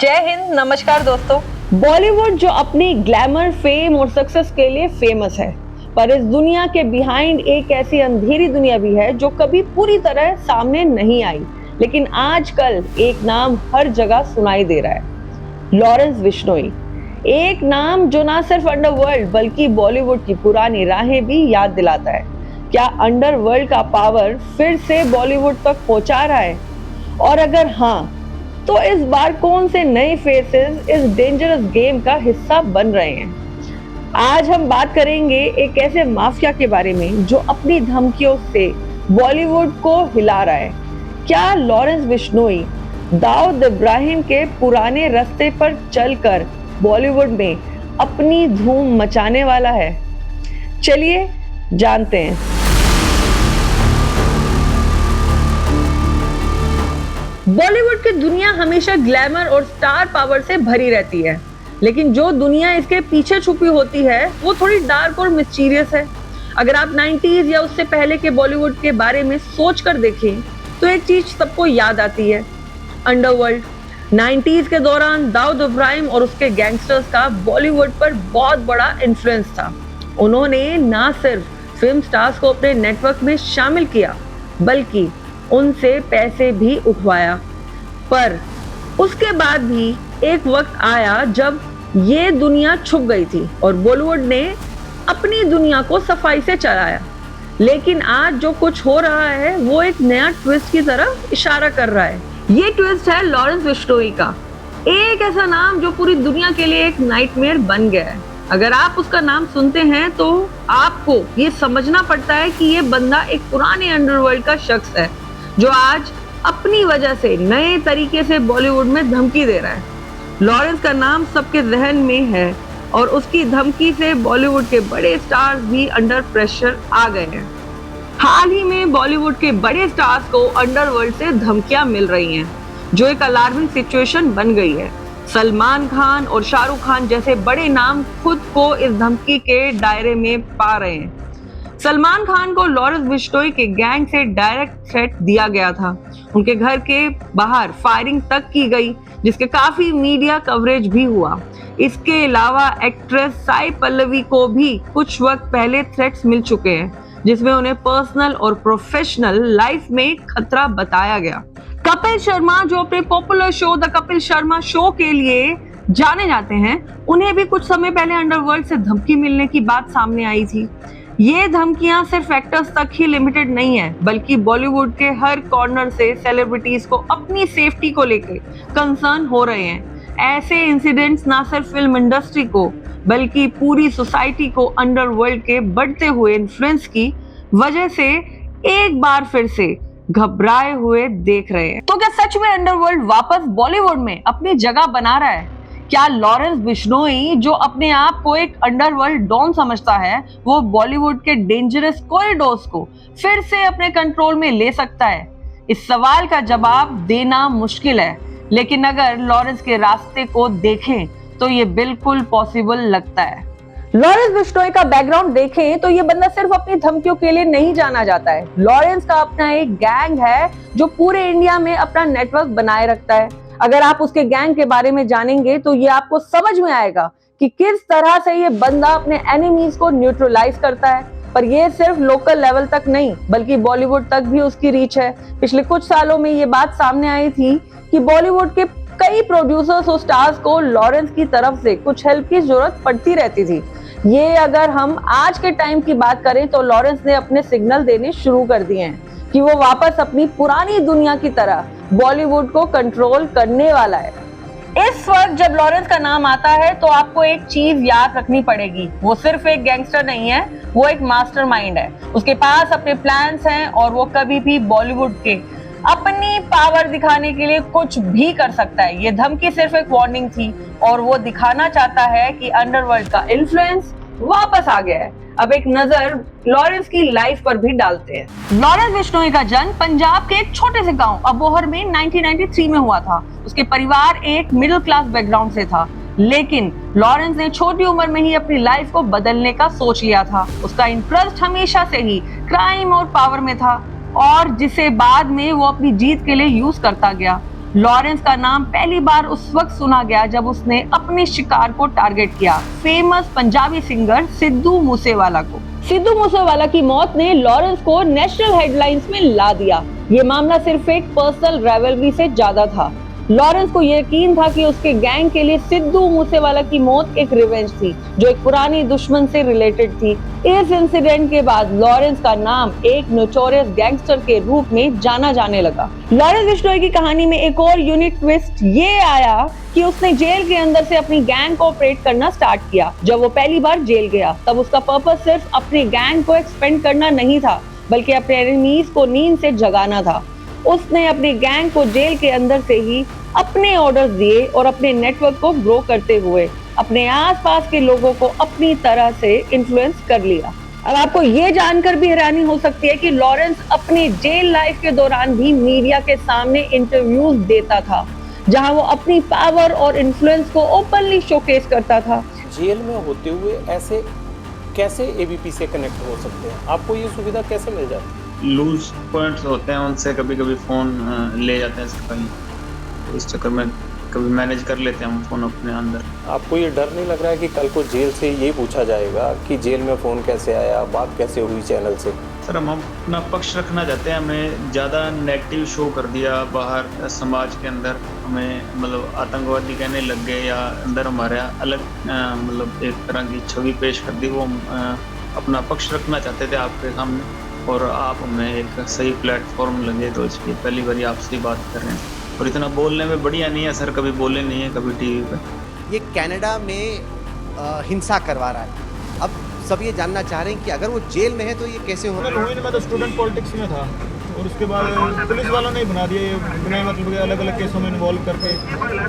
जय हिंद, नमस्कार दोस्तों। बॉलीवुड जो अपनी ग्लैमर, फेम और सक्सेस के लिए फेमस है, पर इस दुनिया के बिहाइंड एक ऐसी अंधेरी दुनिया भी है जो कभी पूरी तरह सामने नहीं आई, लेकिन आजकल एक नाम हर जगह सुनाई दे रहा है, लॉरेंस बिश्नोई। एक नाम जो ना सिर्फ अंडरवर्ल्ड बल्कि बॉलीवुड की पुरानी राहें भी याद दिलाता है। क्या अंडरवर्ल्ड का पावर फिर से बॉलीवुड तक पहुंचा रहा है? और अगर हाँ, तो इस बार कौन से नए फेसेस इस डेंजरस गेम का हिस्सा बन रहे हैं? आज हम बात करेंगे एक ऐसे माफिया के बारे में जो अपनी धमकियों से बॉलीवुड को हिला रहा है। क्या लॉरेंस बिश्नोई दाऊद इब्राहिम के पुराने रास्ते पर चलकर बॉलीवुड में अपनी धूम मचाने वाला है? चलिए जानते हैं। बॉलीवुड की दुनिया हमेशा ग्लैमर और स्टार पावर से भरी रहती है, लेकिन जो दुनिया इसके पीछे छुपी होती है वो थोड़ी डार्क और मिस्टीरियस है। अगर आप 90s या उससे पहले के बॉलीवुड के बारे में सोच कर देखें तो एक चीज सबको याद आती है, अंडरवर्ल्ड। 90s के दौरान दाऊद इब्राहिम और उसके गैंगस्टर्स का बॉलीवुड पर बहुत बड़ा इन्फ्लुएंस था। उन्होंने ना सिर्फ फिल्म स्टार्स को अपने नेटवर्क में शामिल किया बल्कि उनसे पैसे भी उठवाया। पर उसके बाद भी एक वक्त आया जब ये दुनिया छुप गई थी और बॉलीवुड ने अपनी दुनिया को सफाई से चलाया। लेकिन आज जो कुछ हो रहा है वो एक नया ट्विस्ट की तरफ इशारा कर रहा है। ये ट्विस्ट है लॉरेंस बिश्नोई का, एक ऐसा नाम जो पूरी दुनिया के लिए एक नाइटमेयर बन गया है। अगर आप उसका नाम सुनते हैं तो आपको ये समझना पड़ता है कि ये बंदा एक पुराने अंडरवर्ल्ड का शख्स है जो आज अपनी वजह से नए तरीके से बॉलीवुड में धमकी दे रहा है। लॉरेंस का नाम सबके जहन में है और उसकी धमकी से बॉलीवुड के बड़े स्टार्स भी अंडर प्रेशर आ गए हैं। हाल ही में बॉलीवुड के बड़े स्टार्स को अंडरवर्ल्ड से धमकियां मिल रही हैं, जो एक अलार्मिंग सिचुएशन बन गई है। सलमान खान और शाहरुख खान जैसे बड़े नाम खुद को इस धमकी के दायरे में पा रहे हैं। सलमान खान को लॉरेंस बिश्नोई के गैंग से डायरेक्ट थ्रेट दिया गया था। उनके घर के बाहर फायरिंग तक की गई, जिसके काफी मीडिया कवरेज भी हुआ। इसके अलावा एक्ट्रेस साई पल्लवी को भी कुछ वक्त पहले थ्रेट्स मिल चुके हैं, जिसमें उन्हें पर्सनल और प्रोफेशनल लाइफ में खतरा बताया गया। कपिल शर्मा, जो अपने popular show the Kapil Sharma show के लिए जाने जाते हैं, उन्हें भी कुछ समय पहले अंडरवर्ल्ड से धमकी मिलने की बात सामने आई थी। ये धमकियां सिर्फ एक्टर्स तक ही लिमिटेड नहीं है, बल्कि बॉलीवुड के हर कॉर्नर से सेलिब्रिटीज को अपनी सेफ्टी को लेकर कंसर्न हो रहे हैं। ऐसे इंसिडेंट्स ना सिर्फ फिल्म इंडस्ट्री को बल्कि पूरी सोसाइटी को अंडरवर्ल्ड के बढ़ते हुए इन्फ्लुएंस की वजह से एक बार फिर से घबराए हुए देख रहे हैं। तो क्या सच में अंडरवर्ल्ड वापस बॉलीवुड में अपनी जगह बना रहा है? क्या लॉरेंस बिश्नोई, जो अपने आप को एक अंडरवर्ल्ड डॉन समझता है, वो बॉलीवुड के डेंजरस कॉरिडोर्स को फिर से अपने कंट्रोल में ले सकता है? इस सवाल का जवाब देना मुश्किल है, लेकिन अगर लॉरेंस के रास्ते को देखें तो ये बिल्कुल पॉसिबल लगता है। लॉरेंस बिश्नोई का बैकग्राउंड देखें तो ये बंदा सिर्फ अपनी धमकियों के लिए नहीं जाना जाता है। लॉरेंस का अपना एक गैंग है जो पूरे इंडिया में अपना नेटवर्क बनाए रखता है। अगर आप उसके गैंग के बारे में जानेंगे तो ये आपको समझ में आएगा कि किस तरह से ये बंदा अपने एनिमीज को न्यूट्रलाइज करता है। पर ये सिर्फ लोकल लेवल तक नहीं बल्कि बॉलीवुड तक भी उसकी रीच है। पिछले कुछ सालों में ये बात सामने आई थी कि बॉलीवुड के कई प्रोड्यूसर्स और स्टार्स को लॉरेंस की तरफ से कुछ हेल्प की जरूरत पड़ती रहती थी। ये अगर हम आज के टाइम की बात करें तो लॉरेंस ने अपने सिग्नल देने शुरू कर दिए हैं कि वो वापस अपनी पुरानी दुनिया की तरह बॉलीवुड को कंट्रोल करने वाला है। इस वक्त जब लॉरेंस का नाम आता है तो आपको एक चीज याद रखनी पड़ेगी, वो सिर्फ एक गैंगस्टर नहीं है, वो एक मास्टरमाइंड है। उसके पास अपने प्लान्स हैं और वो कभी भी बॉलीवुड के अपनी पावर दिखाने के लिए कुछ भी कर सकता है। ये धमकी सिर्फ एक वार्निंग थी और वो दिखाना चाहता है कि अंडरवर्ल्ड का इन्फ्लुएंस वापस आ गया है। अब एक नजर लॉरेंस की लाइफ पर भी डालते हैं। लॉरेंस बिश्नोई का जन्म पंजाब के एक छोटे से गांव अबोहर में 1993 में हुआ था। उसके परिवार एक मिडिल क्लास बैकग्राउंड से था, लेकिन लॉरेंस ने छोटी उम्र में ही अपनी लाइफ को बदलने का सोच लिया था। उसका इंटरेस्ट हमेशा से ही क्राइम और पावर में था और जिसे बाद में वो अपनी जीत के लिए यूज करता गया। लॉरेंस का नाम पहली बार उस वक्त सुना गया जब उसने अपने शिकार को टारगेट किया, फेमस पंजाबी सिंगर सिद्धू मूसेवाला को। सिद्धू मूसेवाला की मौत ने लॉरेंस को नेशनल हेडलाइंस में ला दिया। ये मामला सिर्फ एक पर्सनल राइवलरी से ज्यादा था। लॉरेंस को यकीन था कि उसके गैंग के लिए सिद्धू मूसेवाला की मौत एक रिवेंज थी, जो एक पुरानी दुश्मन से रिलेटेड थी। इस इंसिडेंट के बाद लॉरेंस का नाम एक नोटोरियस गैंगस्टर के रूप में जाना जाने लगा। लॉरेंस बिश्नोई की कहानी में एक और यूनिक ट्विस्ट ये आया कि उसने जेल के अंदर से अपनी गैंग को ऑपरेट करना स्टार्ट किया। जब वो पहली बार जेल गया तब उसका पर्पस सिर्फ अपनी गैंग को एक्सपेंड करना नहीं था, बल्कि अपने एनिमीज को नींद से जगाना था। उसने अपनी गैंग को जेल के अंदर से ही अपने ऑर्डर्स दिए और अपने नेटवर्क को ग्रो करते हुए अपने आसपास के लोगों को अपनी तरह से इन्फ्लुएंस कर लिया। अब आपको ये जानकर भी हैरानी हो सकती है कि लॉरेंस अपने जेल लाइफ के दौरान भी मीडिया के सामने इंटरव्यूज देता था, जहां वो अपनी पावर और इन्फ्लुएंस को ओपनली शोकेस करता था। जेल में होते हुए ऐसे कैसे एबीपी से कनेक्ट हो सकते हैं? आपको ये सुविधा कैसे मिल जाती है? लूज पॉइंट्स होते हैं, उनसे कभी कभी फ़ोन ले जाते हैं कहीं, तो इस चक्कर में कभी मैनेज कर लेते हैं हम फ़ोन अपने अंदर। आपको ये डर नहीं लग रहा है कि कल को जेल से ये पूछा जाएगा कि जेल में फ़ोन कैसे आया, बात कैसे हुई चैनल से? सर हम अपना पक्ष रखना चाहते हैं, हमें ज़्यादा नेगेटिव शो कर दिया बाहर समाज के अंदर, हमें मतलब आतंकवादी कहने लग गए या अंदर हमारे अलग मतलब एक तरह की छवि पेश कर दी। वो अपना पक्ष रखना चाहते थे आपके सामने और आप हमें एक सही प्लेटफॉर्म लगे, तो इसलिए पहली बार आपसे बात कर रहे हैं। और इतना बोलने में बढ़िया नहीं है सर, कभी बोले नहीं है कभी टीवी पे। ये कनाडा में हिंसा करवा रहा है। अब सब ये जानना चाह रहे हैं कि अगर वो जेल में है तो ये कैसे हो रहा है? मैं तो स्टूडेंट पॉलिटिक्स में था और उसके बाद पुलिस वालों ने बना दिया, बिना मतलब अलग अलग केसों में इन्वॉल्व करके।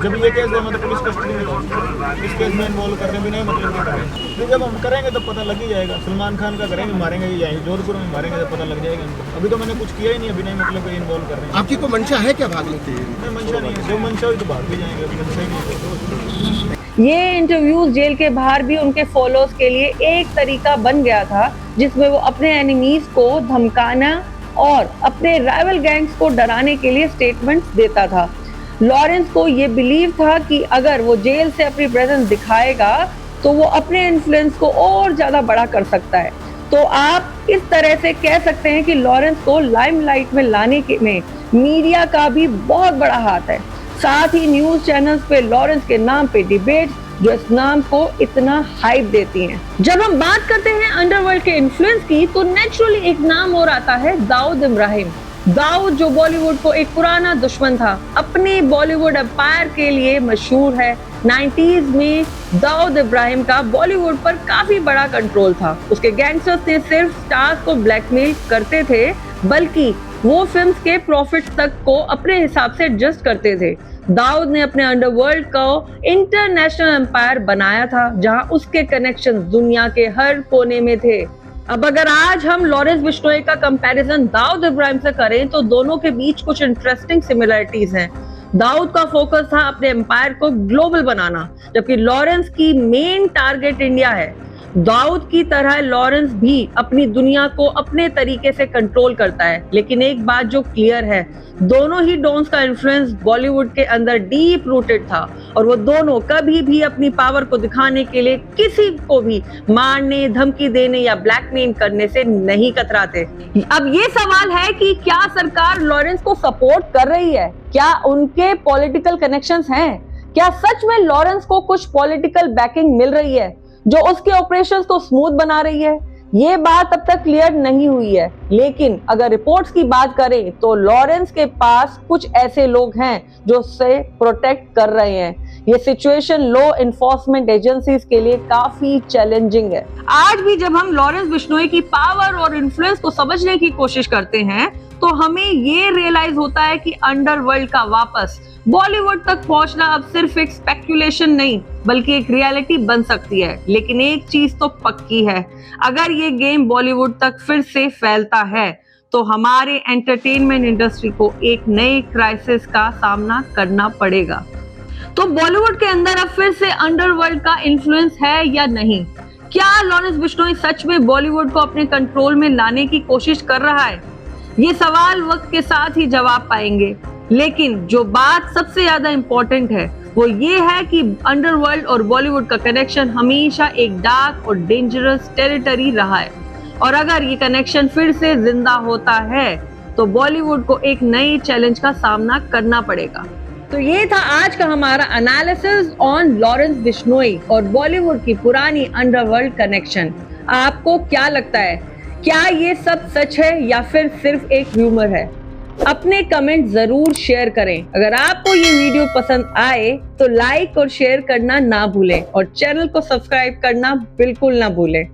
जब ये केस हुआ मैं तो पुलिस कस्टडी में था, इस केस में इन्वॉल्व कर रहे हैं बिना मतलब के करें। तो जब हम करेंगे तो पता लग ही जाएगा। सलमान खान का करेंगे, मारेंगे ये जाएंगे, जोधपुर में मारेंगे तो पता लग जाएगा उनको। अभी तो मैंने कुछ किया ही नहीं, बिना मतलब के इन्वॉल्व कर रहे हैं। आपकी कोई मंशा है क्या भागने की? नहीं, मंशा नहीं है, जो मंशा हुई तो भाग भी जाएंगे, अभी मंशा ही नहीं है। ये इंटरव्यूज जेल के बाहर भी उनके फॉलोअर्स के लिए एक तरीका बन गया था, जिसमें वो अपने एनिमीज को धमकाना और अपने राइवल गैंग्स को डराने के लिए स्टेटमेंट्स देता था। लॉरेंस को ये बिलीव था कि अगर वो जेल से अपनी प्रेजेंस दिखाएगा तो वो अपने इन्फ्लुएंस को और ज्यादा बड़ा कर सकता है। तो आप इस तरह से कह सकते हैं कि लॉरेंस को लाइमलाइट में लाने के में मीडिया का भी बहुत बड़ा हाथ है। साथ ही न्यूज चैनल्स पे लॉरेंस के नाम पे डिबेट जो इस नाम को इतना हाइप देती हैं। जब हम बात करते हैं अंडरवर्ल्ड के इन्फ्लुएंस की, तो नेचुरली एक नाम और आता है दाऊद इब्राहिम। दाऊद जो बॉलीवुड को एक पुराना दुश्मन था, अपने बॉलीवुड एम्पायर के लिए मशहूर है। 90s में दाऊद इब्राहिम का बॉलीवुड पर काफी बड़ा कंट्रोल था। उसके गैंगस्टर्स ने सिर्फ स्टार्स को ब्लैकमेल करते थे, बल्कि वो फिल्म्स के प्रॉफिट तक को अपने हिसाब से एडजस्ट करते थे। दाऊद ने अपने अंडरवर्ल्ड को इंटरनेशनल एम्पायर बनाया था, जहां उसके कनेक्शन दुनिया के हर कोने में थे। अब अगर आज हम लॉरेंस बिश्नोई का कंपैरिजन दाऊद इब्राहिम से करें तो दोनों के बीच कुछ इंटरेस्टिंग सिमिलरिटीज हैं। दाऊद का फोकस था अपने एम्पायर को ग्लोबल बनाना, जबकि लॉरेंस की मेन टारगेट इंडिया है। दाऊद की तरह लॉरेंस भी अपनी दुनिया को अपने तरीके से कंट्रोल करता है, लेकिन एक बात जो क्लियर है, दोनों ही डॉन्स का इन्फ्लुएंस बॉलीवुड के अंदर डीप रूटेड था और वो दोनों कभी भी अपनी पावर को दिखाने के लिए किसी को भी मारने, धमकी देने या ब्लैकमेल करने से नहीं कतराते। अब ये सवाल है कि क्या सरकार लॉरेंस को सपोर्ट कर रही है? क्या उनके पॉलिटिकल कनेक्शंस हैं? क्या सच में लॉरेंस को कुछ पॉलिटिकल बैकिंग मिल रही है जो उसके ऑपरेशंस को स्मूथ बना रही है? ये बात अब तक क्लियर नहीं हुई है, लेकिन अगर रिपोर्ट्स की बात करें तो लॉरेंस के पास कुछ ऐसे लोग हैं जो उसे प्रोटेक्ट कर रहे हैं। ये सिचुएशन लॉ एनफोर्समेंट एजेंसीज के लिए काफी चैलेंजिंग है। आज भी जब हम लॉरेंस बिश्नोई की पावर और इन्फ्लुएंस को समझने की कोशिश करते हैं तो हमें ये रियलाइज होता है कि अंडरवर्ल्ड का वापस बॉलीवुड तक पहुंचना अब सिर्फ एक स्पेक्यूलेशन नहीं बल्कि एक रियलिटी बन सकती है। लेकिन एक चीज तो पक्की है, अगर ये गेम बॉलीवुड तक फिर से फैलता है तो हमारे एंटरटेनमेंट इंडस्ट्री को एक नए क्राइसिस का सामना करना पड़ेगा। तो बॉलीवुड के अंदर अब फिर से अंडरवर्ल्ड का इन्फ्लुएंस है या नहीं? क्या लॉरेंस बिश्नोई सच में बॉलीवुड को अपने कंट्रोल में लाने की कोशिश कर रहा है? ये सवाल वक्त के साथ ही जवाब पाएंगे, लेकिन जो बात सबसे ज्यादा इम्पोर्टेंट है वो ये है कि अंडरवर्ल्ड और बॉलीवुड का कनेक्शन हमेशा एक डार्क और डेंजरस टेरिटरी रहा है, और अगर ये कनेक्शन फिर से जिंदा होता है तो बॉलीवुड को एक नई चैलेंज का सामना करना पड़ेगा। तो ये था आज का हमारा एनालिसिस ऑन लॉरेंस बिश्नोई और बॉलीवुड की पुरानी अंडरवर्ल्ड कनेक्शन। आपको क्या लगता है, क्या ये सब सच है या फिर सिर्फ एक र्यूमर है? अपने कमेंट जरूर शेयर करें। अगर आपको ये वीडियो पसंद आए तो लाइक और शेयर करना ना भूलें और चैनल को सब्सक्राइब करना बिल्कुल ना भूलें।